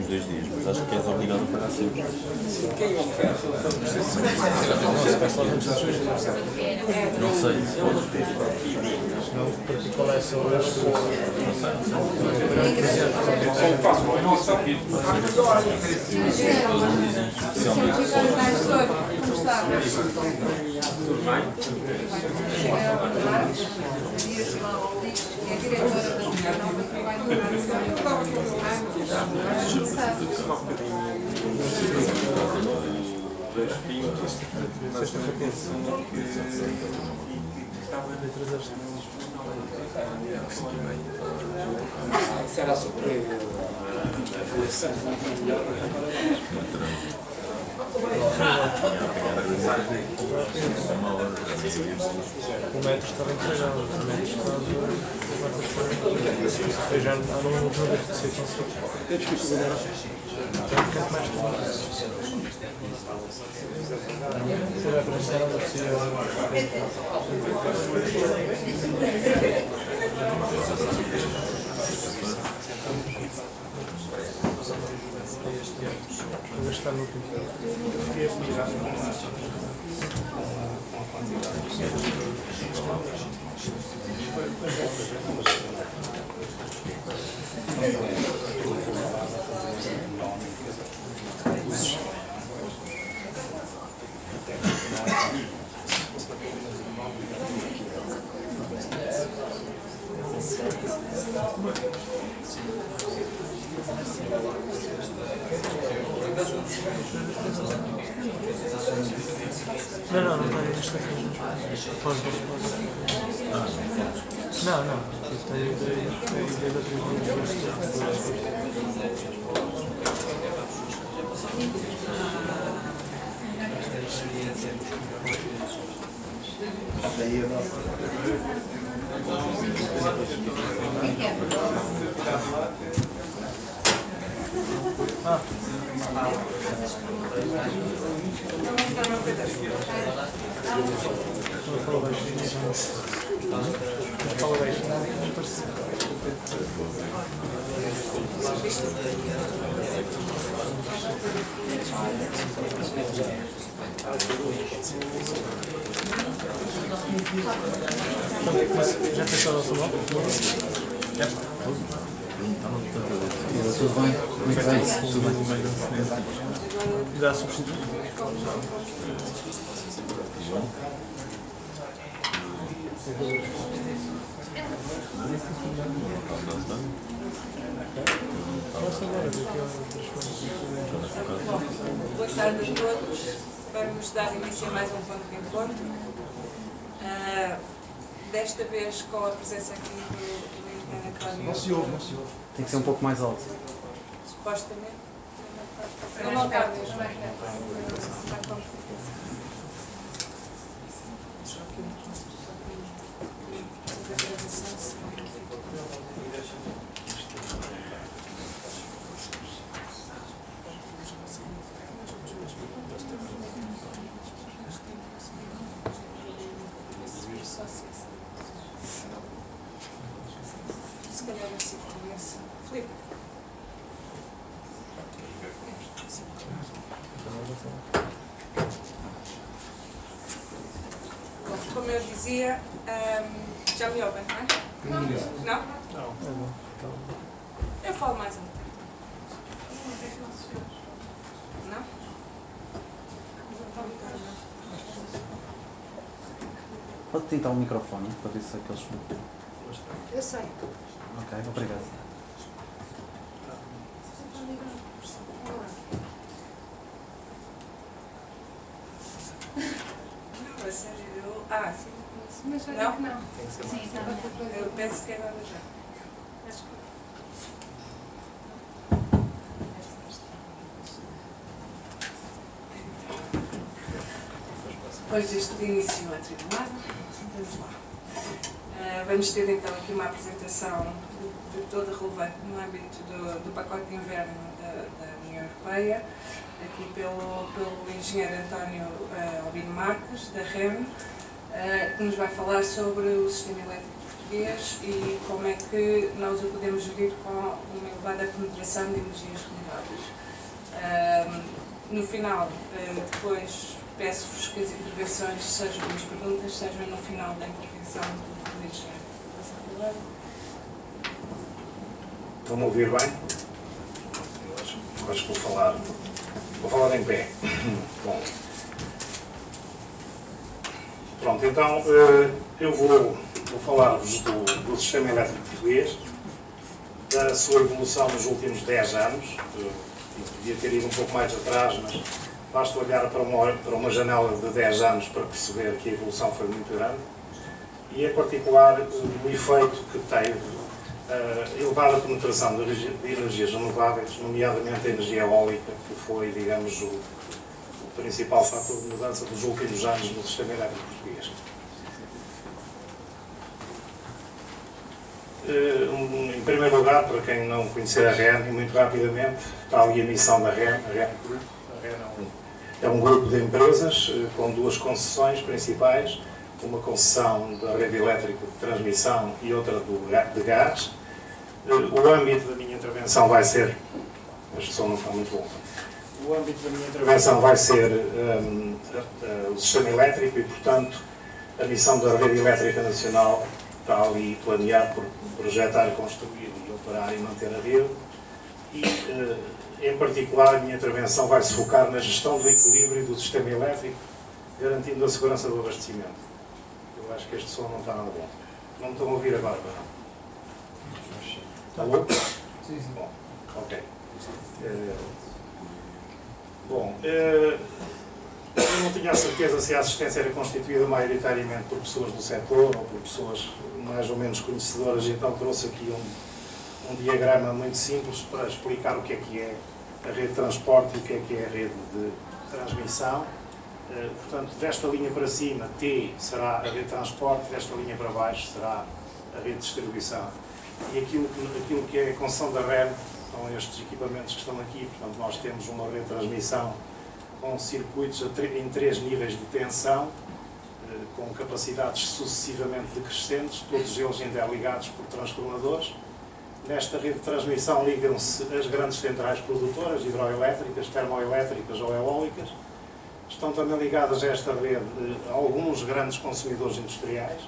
2 dias, mas acho que és obrigado a pagar sempre. Quem oferece? Não sei se podes ter. Qual é a sua Não sei. Só faço uma nossa. Eles não dizem especialmente se podes. Tudo bem? Será sobre o metro estava entregado, o metro estava. Eu já não vou ver se eu consigo. Já me quero mais tomar. Você vai apresentar uma vou estar no pintor. Não tenho isto aqui. Pode. Não. Já pensou no seu nome? Tudo bem? Muito bem. Tudo bem. Dá substituto? Boa tarde a todos. Vamos dar início a mais um ponto de encontro. Desta vez com a presença aqui do engenheiro Cláudio. Não se ouve. Tem que ser um pouco mais alto. Supostamente. Não está mesmo. Se calhar assim começa. Filipe. Bom, como eu dizia, já me ouvem, não é? Não? Não. Eu falo mais alto. Não? Pode tentar o microfone para ver se aqueles. Eu sei. Ok, obrigado. Não, a sério, eu... sim. Mas olha Não? que não. Sim, está bem. Eu penso que agora já. Depois deste início atribulado, vamos lá. Vamos ter então aqui uma apresentação de toda relevante no âmbito do pacote de inverno da União Europeia, aqui pelo engenheiro António Albino Marques, da REM, que nos vai falar sobre o sistema elétrico português e como é que nós o podemos gerir com uma elevada penetração de energias renováveis. No final, depois peço-vos que as intervenções sejam as perguntas, sejam no final da intervenção do engenheiro. Estão-me a ouvir bem? Eu acho que vou falar em pé. Bom. Pronto, então eu vou falar-vos do sistema elétrico português, da sua evolução nos últimos 10 anos. Podia ter ido um pouco mais atrás, mas basta olhar para uma janela de 10 anos para perceber que a evolução foi muito grande. E, em particular, o efeito que teve a elevada penetração de energias renováveis, nomeadamente a energia eólica, que foi, digamos, o principal fator de mudança dos últimos anos no sistema elétrico português. Em primeiro lugar, para quem não conhecer a REN, e muito rapidamente, está ali a missão da REN. A REN é um grupo de empresas com duas concessões principais, uma concessão da rede elétrica de transmissão e outra de gás. O âmbito da minha intervenção vai ser... Este som não está muito bom. O âmbito da minha intervenção vai ser o sistema elétrico e, portanto, a missão da rede elétrica nacional está ali planeado por projetar, construir e operar e manter a rede. E, em particular, a minha intervenção vai se focar na gestão do equilíbrio do sistema elétrico, garantindo a segurança do abastecimento. Eu acho que este som não está nada bom. Não me estão a ouvir agora, não? Está bom? Sim, sim. Bom, ok. Eu não tinha a certeza se a assistência era constituída maioritariamente por pessoas do setor ou por pessoas mais ou menos conhecedoras, então trouxe aqui um diagrama muito simples para explicar o que é a rede de transporte e o que é a rede de transmissão. Portanto, desta linha para cima, T será a rede de transporte, desta linha para baixo será a rede de distribuição. E aquilo que é a concessão da REN são estes equipamentos que estão aqui. Portanto, nós temos uma rede de transmissão com circuitos em 3 níveis de tensão, com capacidades sucessivamente decrescentes, todos eles interligados por transformadores. Nesta rede de transmissão ligam-se as grandes centrais produtoras, hidroelétricas, termoelétricas ou eólicas. Estão também ligadas a esta rede alguns grandes consumidores industriais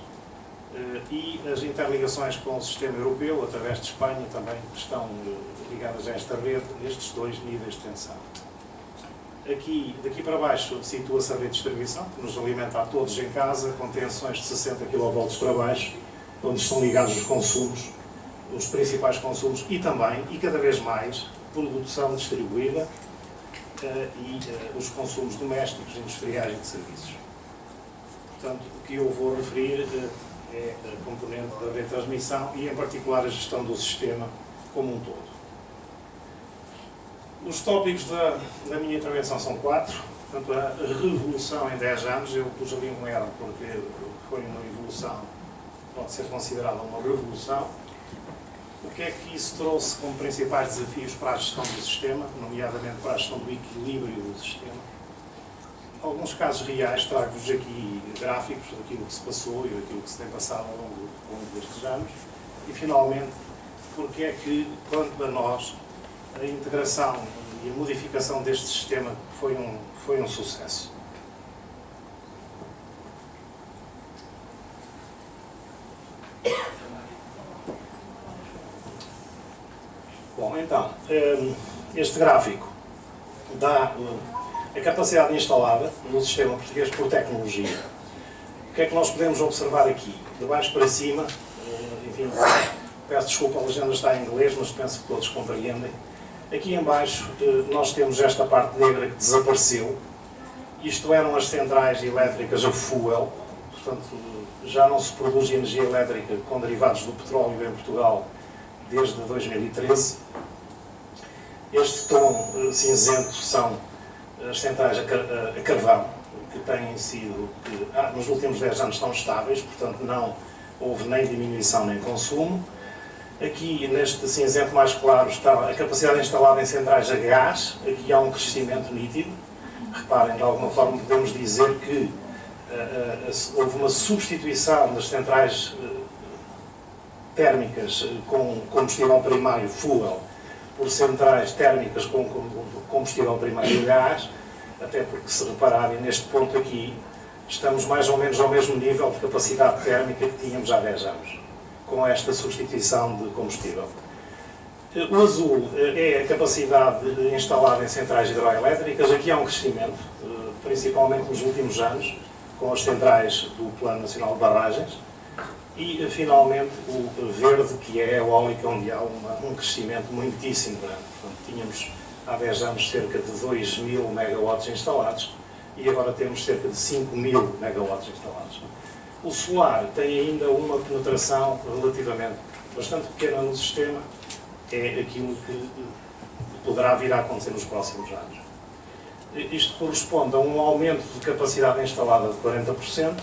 e as interligações com o sistema europeu, através de Espanha, também estão ligadas a esta rede, nestes 2 níveis de tensão. Daqui para baixo situa-se a rede de distribuição, que nos alimenta a todos em casa, com tensões de 60 kV para baixo, onde estão ligados os consumos, os principais consumos e também, e cada vez mais, produção distribuída e os consumos domésticos, industriais e de serviços. Portanto, o que eu vou referir é a componente da rede de transmissão e, em particular, a gestão do sistema como um todo. Os tópicos da minha intervenção são 4. Portanto, a revolução em 10 anos, eu pus ali um R porque foi uma evolução, pode ser considerada uma revolução. O que é que isso trouxe como principais desafios para a gestão do sistema, nomeadamente para a gestão do equilíbrio do sistema? Alguns casos reais, trago-vos aqui gráficos daquilo que se passou e daquilo que se tem passado ao longo destes anos. E, finalmente, porque é que, quanto a nós, a integração e a modificação deste sistema foi um sucesso. Bom, então, este gráfico dá a capacidade instalada no sistema português por tecnologia. O que é que nós podemos observar aqui? De baixo para cima, enfim, peço desculpa, a legenda está em inglês, mas penso que todos compreendem. Aqui em baixo nós temos esta parte negra que desapareceu. Isto eram as centrais elétricas a fuel, portanto já não se produz energia elétrica com derivados do petróleo em Portugal desde 2013. Este tom cinzento são as centrais a carvão, que têm sido, nos últimos 10 anos estão estáveis, portanto não houve nem diminuição nem consumo. Aqui, neste cinzento mais claro, está a capacidade instalada em centrais a gás. Aqui há um crescimento nítido. Reparem, de alguma forma podemos dizer que houve uma substituição das centrais térmicas com combustível primário fuel por centrais térmicas com combustível primário gás, até porque, se repararem, neste ponto aqui, estamos mais ou menos ao mesmo nível de capacidade térmica que tínhamos há 10 anos, com esta substituição de combustível. O azul é a capacidade instalada em centrais hidroelétricas. Aqui há um crescimento, principalmente nos últimos anos, com as centrais do Plano Nacional de Barragens. E, finalmente, o verde, que é a eólica, onde há um crescimento muitíssimo grande. Portanto, tínhamos há 10 anos cerca de 2.000 megawatts instalados e agora temos cerca de 5.000 megawatts instalados. O solar tem ainda uma penetração relativamente bastante pequena no sistema, é aquilo que poderá vir a acontecer nos próximos anos. Isto corresponde a um aumento de capacidade instalada de 40%,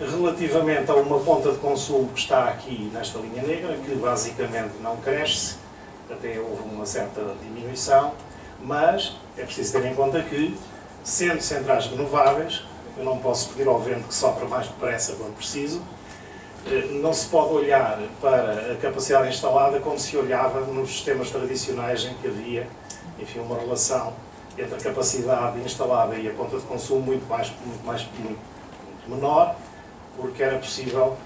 relativamente a uma ponta de consumo que está aqui nesta linha negra, que basicamente não cresce, até houve uma certa diminuição, mas é preciso ter em conta que, sendo centrais renováveis, eu não posso pedir ao vento que sopra mais depressa quando preciso, não se pode olhar para a capacidade instalada como se olhava nos sistemas tradicionais em que havia, enfim, uma relação entre a capacidade instalada e a ponta de consumo muito menor, porque era possível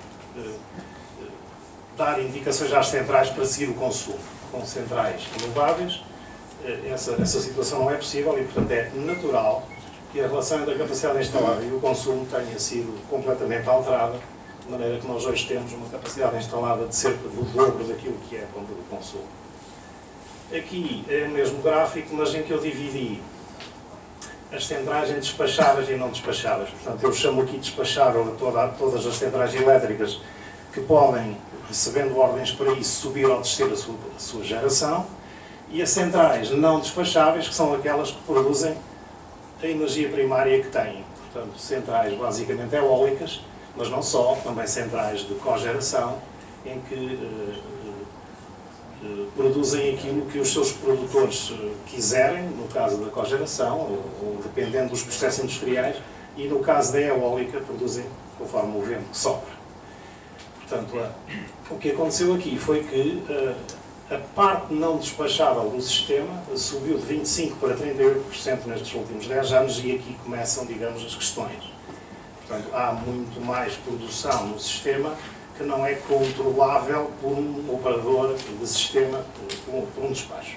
dar indicações às centrais para seguir o consumo. Com centrais renováveis, essa situação não é possível e, portanto, é natural que a relação entre a capacidade instalada e o consumo tenha sido completamente alterada, de maneira que nós hoje temos uma capacidade instalada de cerca do dobro daquilo que é a ponta do consumo. Aqui é o mesmo gráfico, mas em que eu dividi as centrais em despachadas e não despachadas. Portanto, eu chamo aqui despachável a todas as centrais elétricas que podem, recebendo ordens para isso, subir ou descer a sua geração, e as centrais não despacháveis, que são aquelas que produzem a energia primária que têm. Portanto, centrais basicamente eólicas, mas não só, também centrais de cogeração, em que produzem aquilo que os seus produtores quiserem, no caso da cogeração, ou dependendo dos processos industriais, e no caso da eólica, produzem conforme o vento que sopra. Portanto, o que aconteceu aqui foi que a parte não despachável do sistema subiu de 25% para 38% nestes últimos 10 anos, e aqui começam, digamos, as questões. Portanto, há muito mais produção no sistema que não é controlável por um operador de sistema, por um despacho.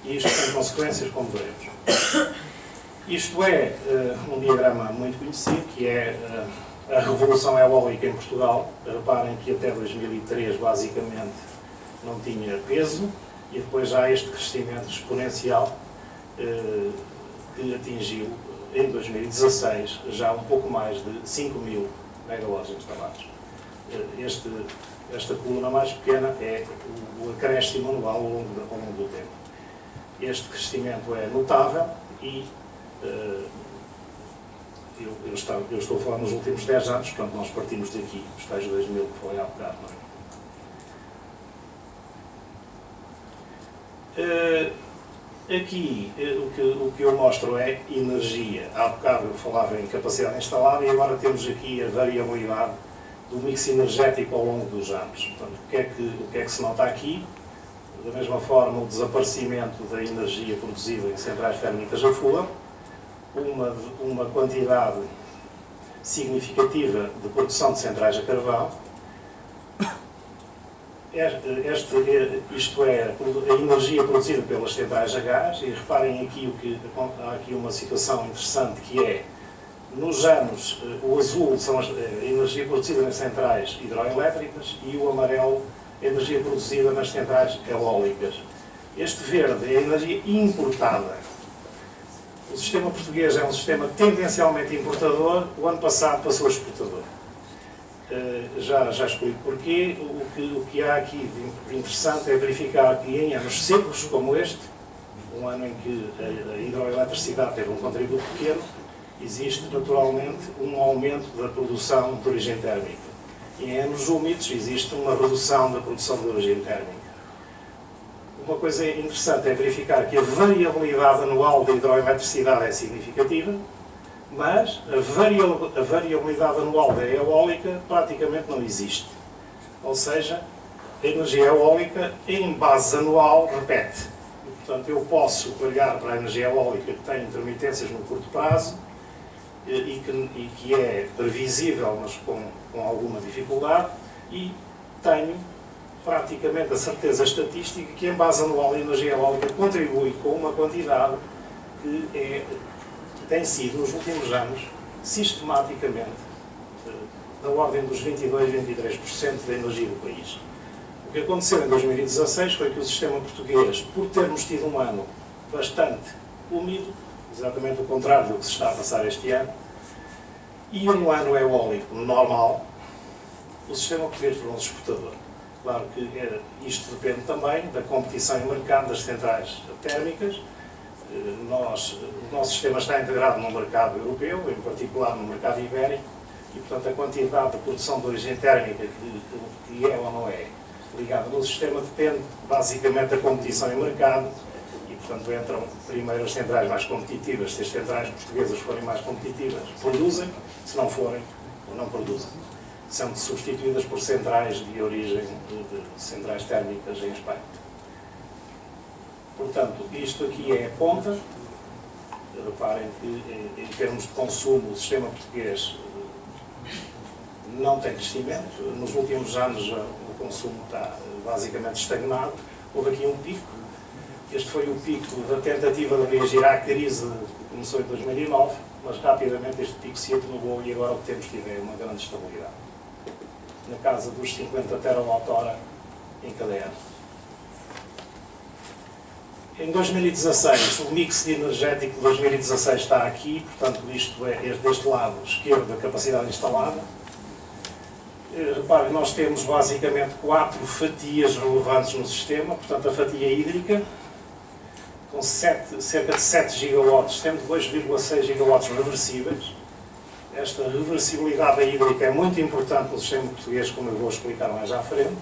E isto tem consequências, como veremos. Isto é um diagrama muito conhecido, que é a revolução eólica em Portugal. Reparem que até 2003, basicamente, não tinha peso, e depois há este crescimento exponencial que atingiu, em 2016, já um pouco mais de 5.000 megawatts instalados. Esta coluna mais pequena é o acréscimo anual ao longo do tempo. Este crescimento é notável e eu estou a falar nos últimos 10 anos, portanto nós partimos daqui, os tais 2000 que falei há bocado, não é? Aqui o que eu mostro é energia. Há bocado eu falava em capacidade instalada e agora temos aqui a variabilidade do mix energético ao longo dos anos. Portanto, o que é que se nota aqui? Da mesma forma, o desaparecimento da energia produzida em centrais térmicas a fuel, uma quantidade significativa de produção de centrais a carvão. Isto é a energia produzida pelas centrais a gás, e reparem aqui há aqui uma situação interessante, que é, nos anos, o azul são a energia produzida nas centrais hidroelétricas e o amarelo a energia produzida nas centrais eólicas. Este verde é a energia importada. O sistema português é um sistema tendencialmente importador, o ano passado passou a exportador. Já explico porquê. O que há aqui de interessante é verificar que em anos secos como este, um ano em que a hidroeletricidade teve um contributo pequeno, existe naturalmente um aumento da produção de origem térmica. E em anos úmidos existe uma redução da produção de origem térmica. Uma coisa interessante é verificar que a variabilidade anual da hidroeletricidade é significativa, mas a variabilidade anual da eólica praticamente não existe. Ou seja, a energia eólica em base anual repete. E, portanto, eu posso olhar para a energia eólica que tem intermitências no curto prazo e que é previsível, mas com alguma dificuldade, e tenho praticamente a certeza estatística que em base anual a energia eólica contribui com uma quantidade que tem sido, nos últimos anos, sistematicamente, da ordem dos 22, 23% da energia do país. O que aconteceu em 2016 foi que o sistema português, por termos tido um ano bastante úmido, exatamente o contrário do que se está a passar este ano, e um ano eólico normal, o sistema português tornou-se exportador. Claro que isto depende também da competição em mercado das centrais térmicas. O nosso sistema está integrado no mercado europeu, em particular no mercado ibérico, e, portanto, a quantidade de produção de origem térmica que é ou não é ligada no sistema depende basicamente da competição em mercado e, portanto, entram primeiro as centrais mais competitivas. Se as centrais portuguesas forem mais competitivas, produzem; se não forem, não produzem. São substituídas por centrais de origem de centrais térmicas em Espanha. Portanto, isto aqui é a ponta. Reparem que, em termos de consumo, o sistema português não tem crescimento. Nos últimos anos, o consumo está basicamente estagnado. Houve aqui um pico. Este foi o pico da tentativa de reagir à crise que começou em 2009, mas rapidamente este pico se atenuou e agora o que temos tido é uma grande estabilidade, na casa dos 50 terawatt-hora em cada ano. Em 2016, o mix energético de 2016 está aqui, portanto, isto é deste lado esquerdo a capacidade instalada. Repare, nós temos basicamente 4 fatias relevantes no sistema, portanto, a fatia hídrica, com cerca de 7 gigawatts, tendo 2,6 gigawatts reversíveis. Esta reversibilidade hídrica é muito importante no sistema português, como eu vou explicar mais à frente.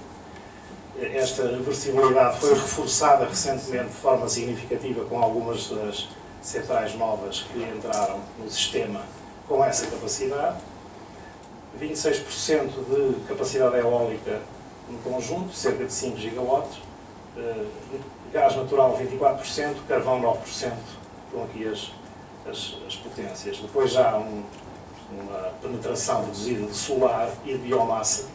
Esta reversibilidade foi reforçada recentemente de forma significativa com algumas das centrais novas que entraram no sistema com essa capacidade. 26% de capacidade eólica no conjunto, cerca de 5 gigawatts. Gás natural 24%, carvão 9%, estão aqui as potências. Depois já há uma penetração reduzida de solar e de biomassa,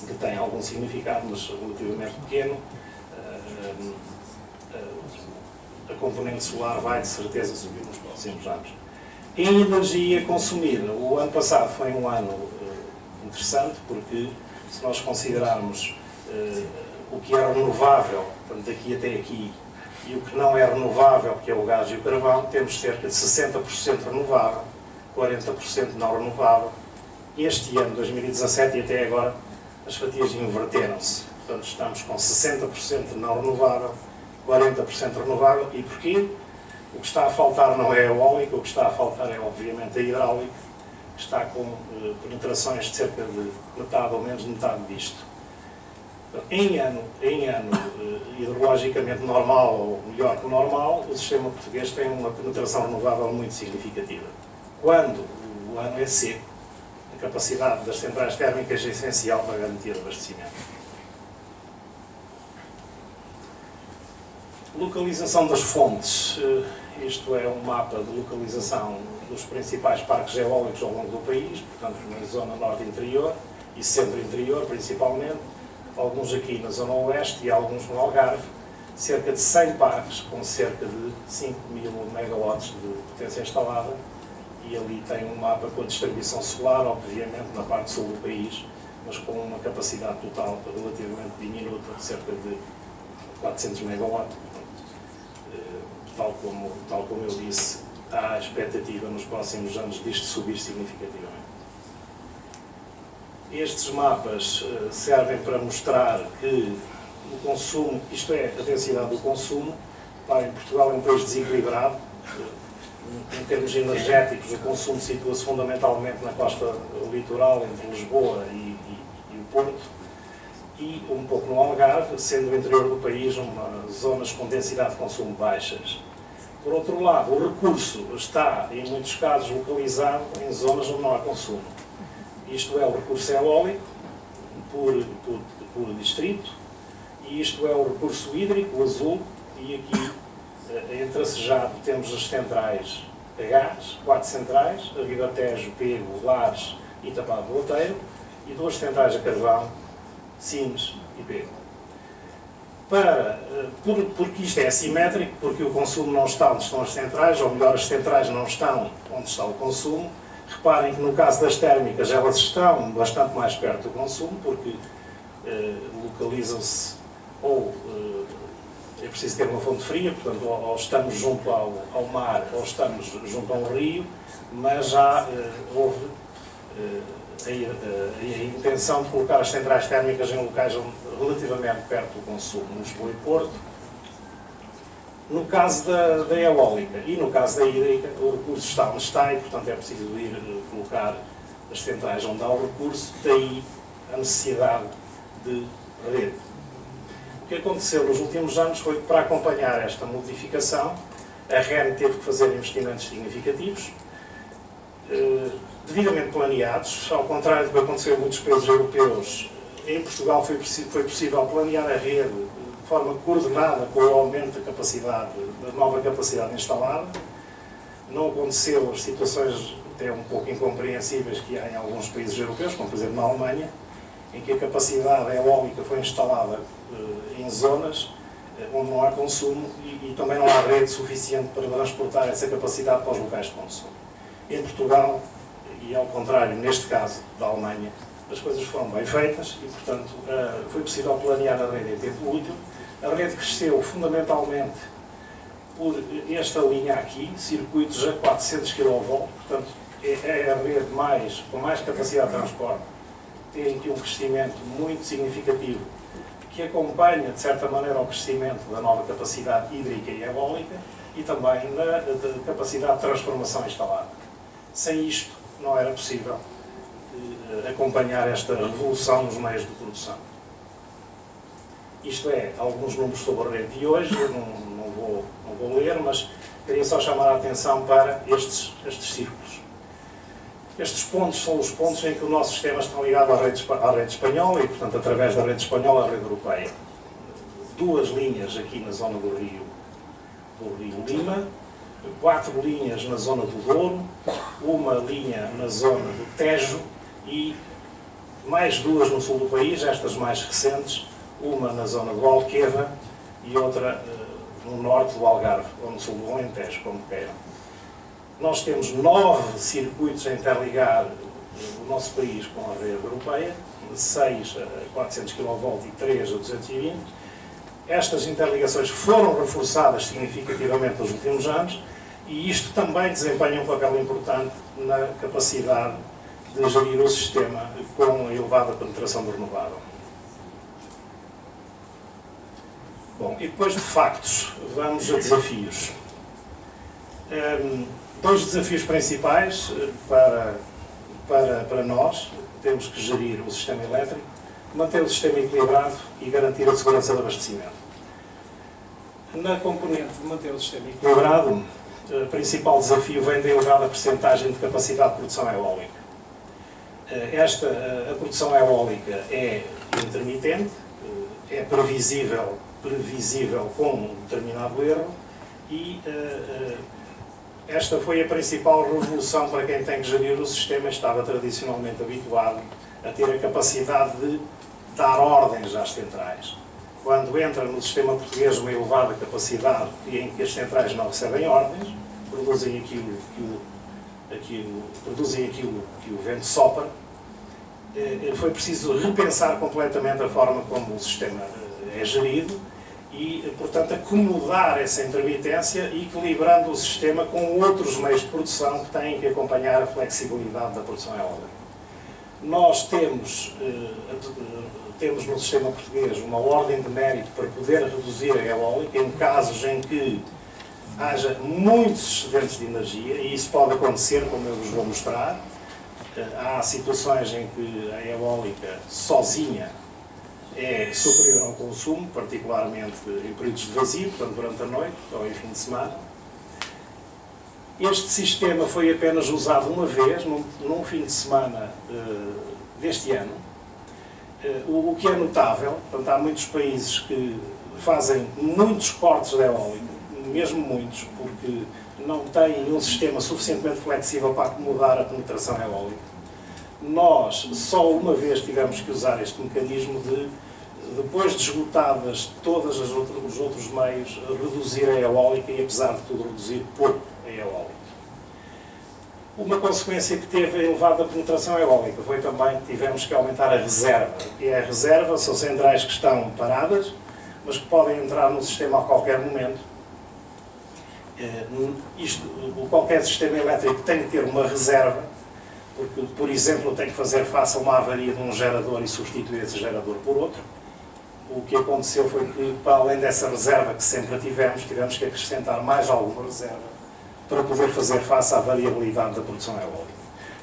que tem algum significado, mas relativamente pequeno. A componente solar vai, de certeza, subir nos próximos anos. Em energia consumida, o ano passado foi um ano interessante, porque se nós considerarmos o que é renovável, portanto, daqui até aqui, e o que não é renovável, que é o gás e o carvão, temos cerca de 60% renovável, 40% não renovável. Este ano, 2017 e até agora, as fatias inverteram-se. Portanto, estamos com 60% não renovável, 40% renovável. E porquê? O que está a faltar não é a eólica, o que está a faltar é, obviamente, a hidráulica, que está com penetrações de cerca de metade ou menos de metade disto. Em ano hidrologicamente normal, ou melhor que normal, o sistema português tem uma penetração renovável muito significativa. Quando o ano é seco, a capacidade das centrais térmicas é essencial para garantir o abastecimento. Localização das fontes. Isto é um mapa de localização dos principais parques eólicos ao longo do país, portanto, na zona norte interior e centro interior, principalmente. Alguns aqui na zona oeste e alguns no Algarve. Cerca de 100 parques com cerca de 5.000 megawatts de potência instalada. E ali tem um mapa com a distribuição solar, obviamente, na parte sul do país, mas com uma capacidade total relativamente diminuta, de cerca de 400 megawatts. Tal como eu disse, há a expectativa nos próximos anos disto subir significativamente. Estes mapas servem para mostrar que o consumo, isto é, a densidade do consumo, em Portugal é um país desequilibrado. Em termos energéticos, o consumo situa-se fundamentalmente na costa litoral, entre Lisboa e o Porto, e um pouco no Algarve, sendo o interior do país zonas com densidade de consumo baixas. Por outro lado, o recurso está, em muitos casos, localizado em zonas onde não há consumo. Isto é o recurso eólico, por distrito, e isto é o recurso hídrico, o azul, e aqui entreacejado temos as centrais a gás, 4 centrais, a Ribatejo, Pego, Lares e Tapada do Outeiro, e 2 centrais a carvão, Sines e Pego. Porque isto é assimétrico, porque o consumo não está onde estão as centrais, ou melhor, as centrais não estão onde está o consumo. Reparem que no caso das térmicas elas estão bastante mais perto do consumo, porque localizam-se ou é preciso ter uma fonte fria, portanto, ou estamos junto ao mar ou estamos junto a um rio, mas já houve a intenção de colocar as centrais térmicas em locais relativamente perto do consumo, Lisboa e Porto. No caso da eólica e no caso da hídrica, o recurso está onde está e, portanto, é preciso ir colocar as centrais onde há o recurso, daí a necessidade de rede. O que aconteceu nos últimos anos foi que, para acompanhar esta modificação, a REN teve que fazer investimentos significativos, devidamente planeados, ao contrário do que aconteceu em muitos países europeus. Em Portugal foi possível planear a rede de forma coordenada com o aumento da capacidade, da nova capacidade instalada. Não aconteceu as situações até um pouco incompreensíveis que há em alguns países europeus, como por exemplo na Alemanha, em que a capacidade eólica foi instalada em zonas onde não há consumo e também não há rede suficiente para transportar essa capacidade para os locais de consumo. Em Portugal, e ao contrário, neste caso da Alemanha, as coisas foram bem feitas e, portanto, foi possível planear a rede em tempo útil. A rede cresceu fundamentalmente por esta linha aqui, circuitos a 400 kV, portanto, é a rede com mais capacidade de transporte. Tem aqui um crescimento muito significativo que acompanha, de certa maneira, o crescimento da nova capacidade hídrica e eólica e também da capacidade de transformação instalada. Sem isto, não era possível acompanhar esta revolução nos meios de produção. Isto é, alguns números sobre a rede de hoje, eu não vou ler, mas queria só chamar a atenção para estes círculos. Estes pontos são os pontos em que o nosso sistema está ligado à rede espanhola e, portanto, através da rede espanhola, à rede europeia. 2 linhas aqui na zona do Rio Lima, 4 linhas na zona do Douro, 1 linha na zona do Tejo e mais 2 no sul do país, estas mais recentes, uma na zona do Alqueva e outra no norte do Algarve, ou no sul do Alentejo, como queiram. Nós temos 9 circuitos a interligar o nosso país com a rede europeia, 6 a 400 kV e 3 a 220. Estas interligações foram reforçadas significativamente nos últimos anos e isto também desempenha um papel importante na capacidade de gerir o sistema com a elevada penetração do renovável. Bom, e depois de factos, vamos a desafios. 2 desafios principais para nós. Temos que gerir o sistema elétrico, manter o sistema equilibrado e garantir a segurança de abastecimento. Na componente de manter o sistema equilibrado, o principal desafio vem da elevada percentagem de capacidade de produção eólica. A produção eólica é intermitente, é previsível com um determinado erro e esta foi a principal revolução para quem tem que gerir o sistema. Estava tradicionalmente habituado a ter a capacidade de dar ordens às centrais. Quando entra no sistema português uma elevada capacidade em que as centrais não recebem ordens, produzem aquilo que o vento sopra, foi preciso repensar completamente a forma como o sistema é gerido e, portanto, acomodar essa intermitência, equilibrando o sistema com outros meios de produção que têm que acompanhar a flexibilidade da produção eólica. Nós temos no sistema português uma ordem de mérito para poder reduzir a eólica em casos em que haja muitos excedentes de energia, e isso pode acontecer, como eu vos vou mostrar. Há situações em que a eólica sozinha é superior ao consumo, particularmente em períodos de vazio, portanto durante a noite ou em fim de semana. Este sistema foi apenas usado uma vez, num fim de semana deste ano, O que é notável, portanto, há muitos países que fazem muitos cortes de eólica, mesmo muitos, porque não têm um sistema suficientemente flexível para acomodar a penetração eólica. Nós, só uma vez tivemos que usar este mecanismo de, depois de esgotadas todos os outros meios, reduzir a eólica e, apesar de tudo, reduzir pouco a eólica. Uma consequência que teve a elevada penetração eólica foi também que tivemos que aumentar a reserva. E a reserva são centrais que estão paradas, mas que podem entrar no sistema a qualquer momento. Qualquer sistema elétrico tem que ter uma reserva, porque, por exemplo, tem que fazer face a uma avaria de um gerador e substituir esse gerador por outro. O que aconteceu foi que, para além dessa reserva que sempre tivemos que acrescentar mais alguma reserva para poder fazer face à variabilidade da produção eólica.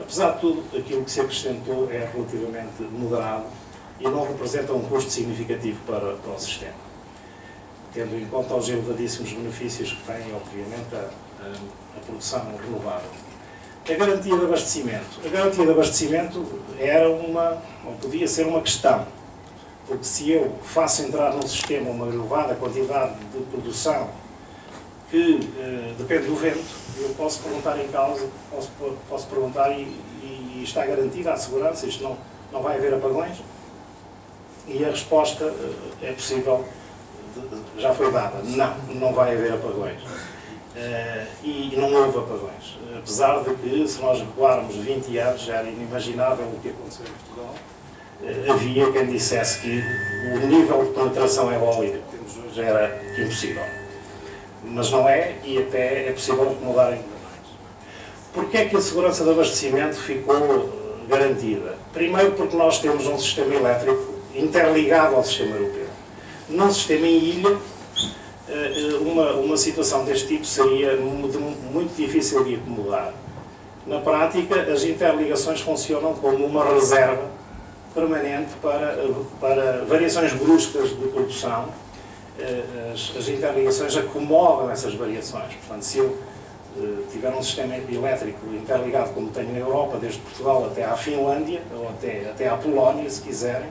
Apesar de tudo, aquilo que se acrescentou é relativamente moderado e não representa um custo significativo para o sistema, tendo em conta os elevadíssimos benefícios que tem, obviamente, a produção renovável. A garantia de abastecimento. A garantia de abastecimento era ou podia ser uma questão, porque se eu faço entrar num sistema uma elevada quantidade de produção que depende do vento, eu posso perguntar em causa, posso perguntar e está garantida a segurança, isto não vai haver apagões? E a resposta é possível, já foi dada, não vai haver apagões. E não houve apagões. Apesar de que, se nós recuarmos 20 anos, já era inimaginável o que aconteceu em Portugal, havia quem dissesse que o nível de penetração eólica que temos hoje era impossível. Mas não é, e até é possível acomodar ainda mais. Porquê é que a segurança de abastecimento ficou garantida? Primeiro porque nós temos um sistema elétrico interligado ao sistema europeu. Num sistema em ilha, uma situação deste tipo seria muito difícil de acomodar. Na prática, as interligações funcionam como uma reserva permanente para variações bruscas de produção. As interligações acomodam essas variações. Portanto, se eu tiver um sistema elétrico interligado como tenho na Europa, desde Portugal até à Finlândia, ou até à Polónia, se quiserem,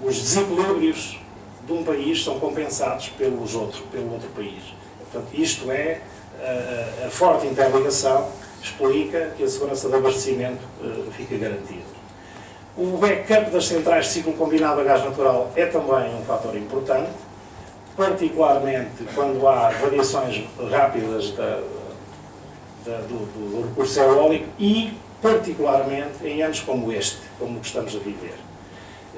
os desequilíbrios de um país são compensados pelo outro país. Portanto, isto é, a forte interligação explica que a segurança de abastecimento fica garantida. O backup das centrais de ciclo combinado a gás natural é também um fator importante, particularmente quando há variações rápidas do recurso eólico e, particularmente, em anos como este, como estamos a viver,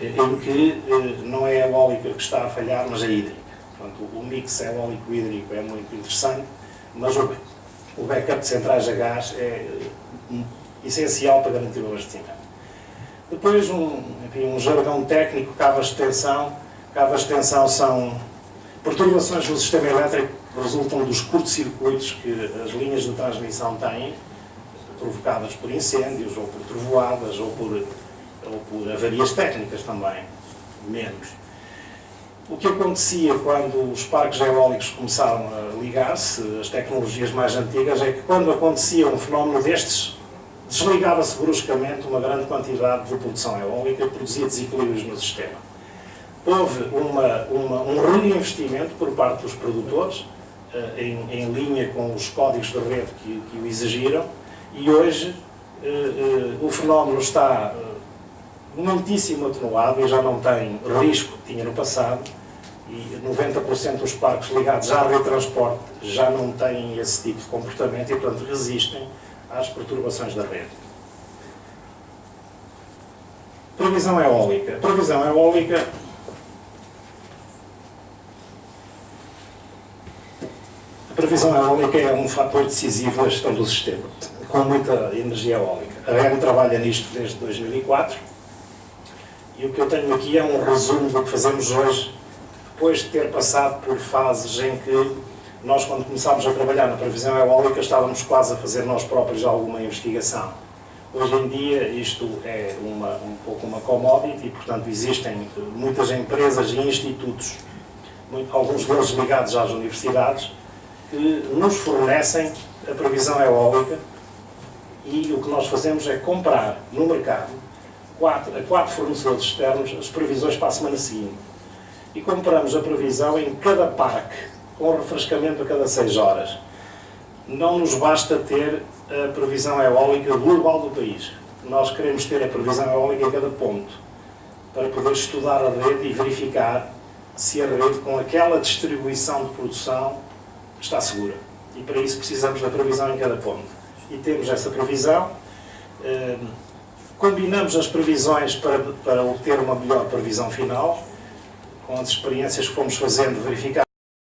em que não é a eólica que está a falhar, mas a hídrica. Portanto, o mix eólico-hídrico é muito interessante, mas o backup de centrais a gás é essencial para garantir o abastecimento. Depois, um jargão técnico, cabos de tensão. Cabos de tensão são perturbações no sistema elétrico que resultam dos curtos-circuitos que as linhas de transmissão têm, provocadas por incêndios, ou por trovoadas, ou por avarias técnicas também, menos. O que acontecia quando os parques eólicos começaram a ligar-se, as tecnologias mais antigas, é que quando acontecia um fenómeno destes, desligava-se bruscamente uma grande quantidade de produção eólica e produzia desequilíbrios no sistema. Houve um reinvestimento por parte dos produtores, em linha com os códigos de rede que o exigiram, e hoje o fenómeno está muitíssimo atenuado e já não tem risco que tinha no passado, e 90% dos parques ligados à rede de transporte já não têm esse tipo de comportamento e, portanto, resistem às perturbações da rede. Previsão eólica. Previsão eólica a previsão eólica é um fator decisivo na gestão do sistema, com muita energia eólica. A REN trabalha nisto desde 2004 e o que eu tenho aqui é um resumo do que fazemos hoje, depois de ter passado por fases em que nós, quando começámos a trabalhar na previsão eólica, estávamos quase a fazer nós próprios alguma investigação. Hoje em dia isto é um pouco uma commodity e, portanto, existem muitas empresas e institutos, alguns deles ligados às universidades, que nos fornecem a previsão eólica, e o que nós fazemos é comprar no mercado a 4 fornecedores externos as previsões para a semana seguinte. E compramos a previsão em cada parque, com refrescamento a cada 6 horas. Não nos basta ter a previsão eólica global do país. Nós queremos ter a previsão eólica em cada ponto, para poder estudar a rede e verificar se a rede, com aquela distribuição de produção, está segura. E para isso precisamos da previsão em cada ponto. E temos essa previsão. Combinamos as previsões para obter uma melhor previsão final, com as experiências que fomos fazendo, verificar